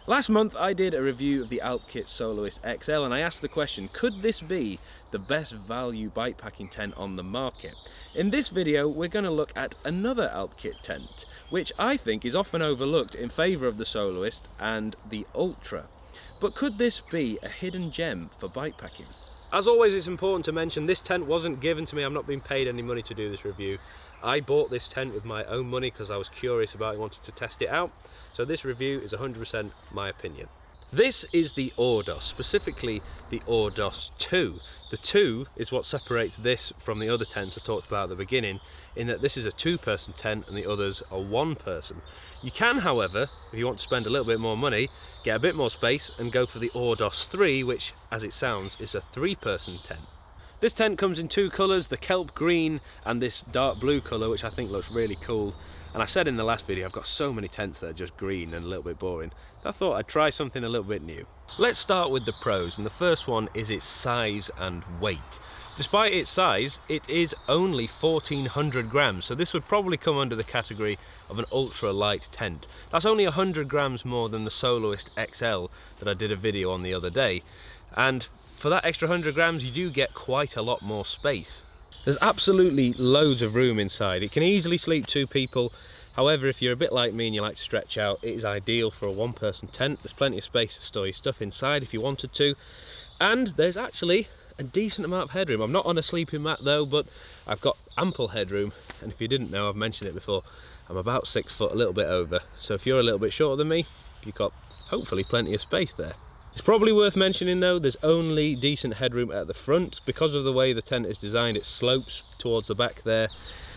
Last month I did a review of the Alpkit Soloist XL and I asked the question, could this be the best value bikepacking tent on the market? In this video we're going to look at another Alpkit tent, which I think is often overlooked in favour of the Soloist and the Ultra. But could this be a hidden gem for bikepacking? As always, it's important to mention this tent wasn't given to me. I'm not being paid any money to do this review. I bought this tent with my own money because I was curious about it, wanted to test it out. So this review is 100% my opinion. This is the Ordos, specifically the Ordos 2. The 2 is what separates this from the other tents I talked about at the beginning, in that this is a 2-person tent and the others are 1-person. You can, however, if you want to spend a little bit more money, get a bit more space and go for the Ordos 3, which, as it sounds, is a 3-person tent. This tent comes in 2 colours, the kelp green and this dark blue colour, which I think looks really cool. And I said in the last video, I've got so many tents that are just green and a little bit boring. I thought I'd try something a little bit new. Let's start with the pros, and the first one is its size and weight. Despite its size, it is only 1400 grams, so this would probably come under the category of an ultra light tent. That's only 100 grams more than the Soloist XL that I did a video on the other day. And for that extra 100 grams, you do get quite a lot more space. There's absolutely loads of room inside. It can easily sleep 2 people. However, if you're a bit like me and you like to stretch out, it is ideal for a 1-person tent. There's plenty of space to store your stuff inside if you wanted to. And there's actually a decent amount of headroom. I'm not on a sleeping mat though, but I've got ample headroom. And if you didn't know, I've mentioned it before, I'm about 6 foot, a little bit over. So if you're a little bit shorter than me, you've got hopefully plenty of space there. It's probably worth mentioning though, there's only decent headroom at the front. Because of the way the tent is designed, it slopes towards the back there.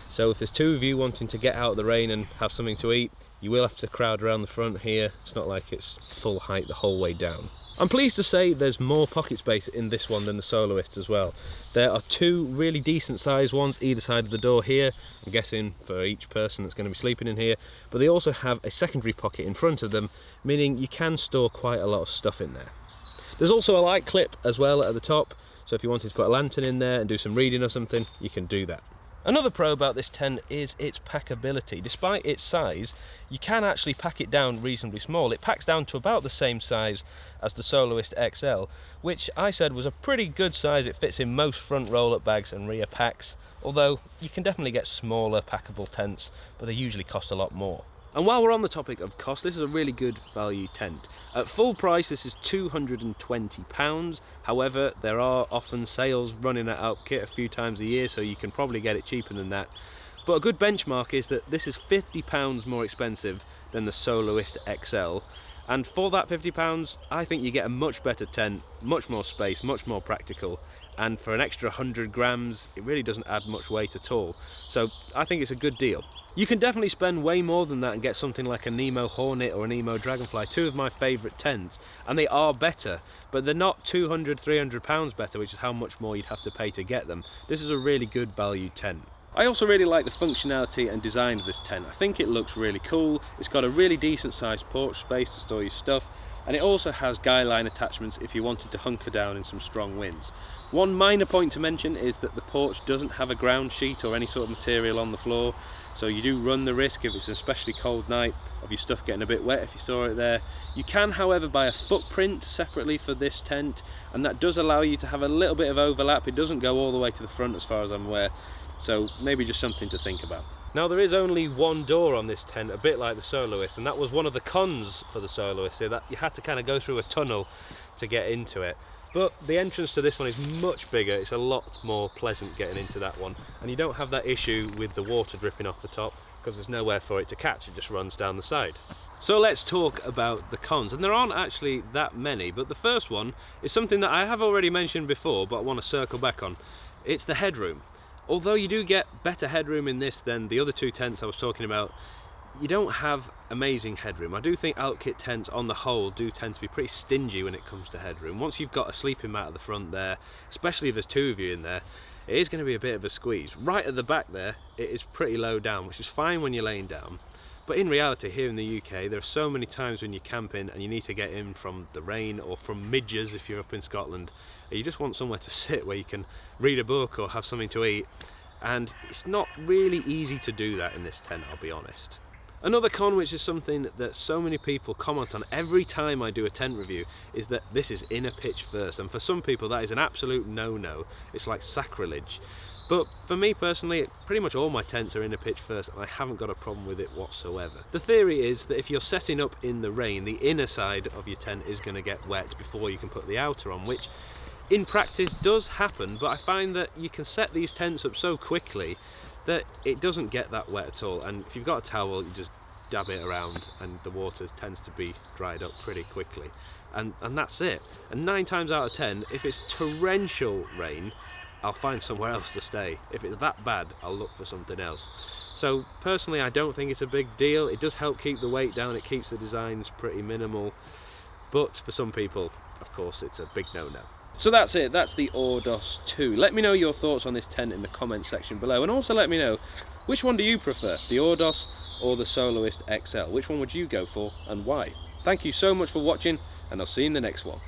So if there's 2 of you wanting to get out of the rain and have something to eat, you will have to crowd around the front here. It's not like it's full height the whole way down. I'm pleased to say there's more pocket space in this one than the Soloist as well. There are 2 really decent sized ones either side of the door here, I'm guessing for each person that's going to be sleeping in here, but they also have a secondary pocket in front of them, meaning you can store quite a lot of stuff in there. There's also a light clip as well at the top, so if you wanted to put a lantern in there and do some reading or something, you can do that. Another pro about this tent is its packability. Despite its size, you can actually pack it down reasonably small. It packs down to about the same size as the Soloist XL, which I said was a pretty good size. It fits in most front roll-up bags and rear packs, although you can definitely get smaller packable tents, but they usually cost a lot more. And while we're on the topic of cost, this is a really good value tent. At full price, this is £220. However, there are often sales running at Alpkit a few times a year, so you can probably get it cheaper than that. But a good benchmark is that this is £50 more expensive than the Soloist XL. And for that £50, I think you get a much better tent, much more space, much more practical. And for an extra 100 grams, it really doesn't add much weight at all. So I think it's a good deal. You can definitely spend way more than that and get something like a Nemo Hornet or a Nemo Dragonfly, 2 of my favourite tents, and they are better, but they're not £200, £300 better, which is how much more you'd have to pay to get them. This is a really good value tent. I also really like the functionality and design of this tent. I think it looks really cool. It's got a really decent sized porch space to store your stuff, and it also has guy line attachments if you wanted to hunker down in some strong winds. One minor point to mention is that the porch doesn't have a ground sheet or any sort of material on the floor, so you do run the risk, if it's an especially cold night, of your stuff getting a bit wet if you store it there. You can, however, buy a footprint separately for this tent, and that does allow you to have a little bit of overlap. It doesn't go all the way to the front as far as I'm aware, so maybe just something to think about. Now, there is only 1 door on this tent, a bit like the Soloist, and that was one of the cons for the Soloist, so that you had to kind of go through a tunnel to get into it. But the entrance to this one is much bigger. It's a lot more pleasant getting into that one, and you don't have that issue with the water dripping off the top because there's nowhere for it to catch. It just runs down the side. So let's talk about the cons, and there aren't actually that many, but the first one is something that I have already mentioned before but I want to circle back on. It's the headroom. Although you do get better headroom in this than the other 2 tents I was talking about, you don't have amazing headroom. I do think Alpkit tents on the whole do tend to be pretty stingy when it comes to headroom. Once you've got a sleeping mat at the front there, especially if there's 2 of you in there, it is going to be a bit of a squeeze. Right at the back there, it is pretty low down, which is fine when you're laying down. But in reality, here in the UK, there are so many times when you're camping and you need to get in from the rain or from midges if you're up in Scotland, and you just want somewhere to sit where you can read a book or have something to eat, and it's not really easy to do that in this tent, I'll be honest. Another con, which is something that so many people comment on every time I do a tent review, is that this is inner pitch first, and for some people that is an absolute no-no. It's like sacrilege. But for me personally, pretty much all my tents are inner pitch first, and I haven't got a problem with it whatsoever. The theory is that if you're setting up in the rain, the inner side of your tent is going to get wet before you can put the outer on, which in practice does happen, but I find that you can set these tents up so quickly that it doesn't get that wet at all. And if you've got a towel, you just dab it around and the water tends to be dried up pretty quickly, and that's it. And 9 times out of 10, if it's torrential rain, I'll find somewhere else to stay. If it's that bad, I'll look for something else. So personally, I don't think it's a big deal. It does help keep the weight down, it keeps the designs pretty minimal, but for some people, of course, it's a big no-no. So that's it, that's the Ordos 2. Let me know your thoughts on this tent in the comment section below, and also let me know, which one do you prefer, the Ordos or the Soloist XL? Which one would you go for and why? Thank you so much for watching, and I'll see you in the next one.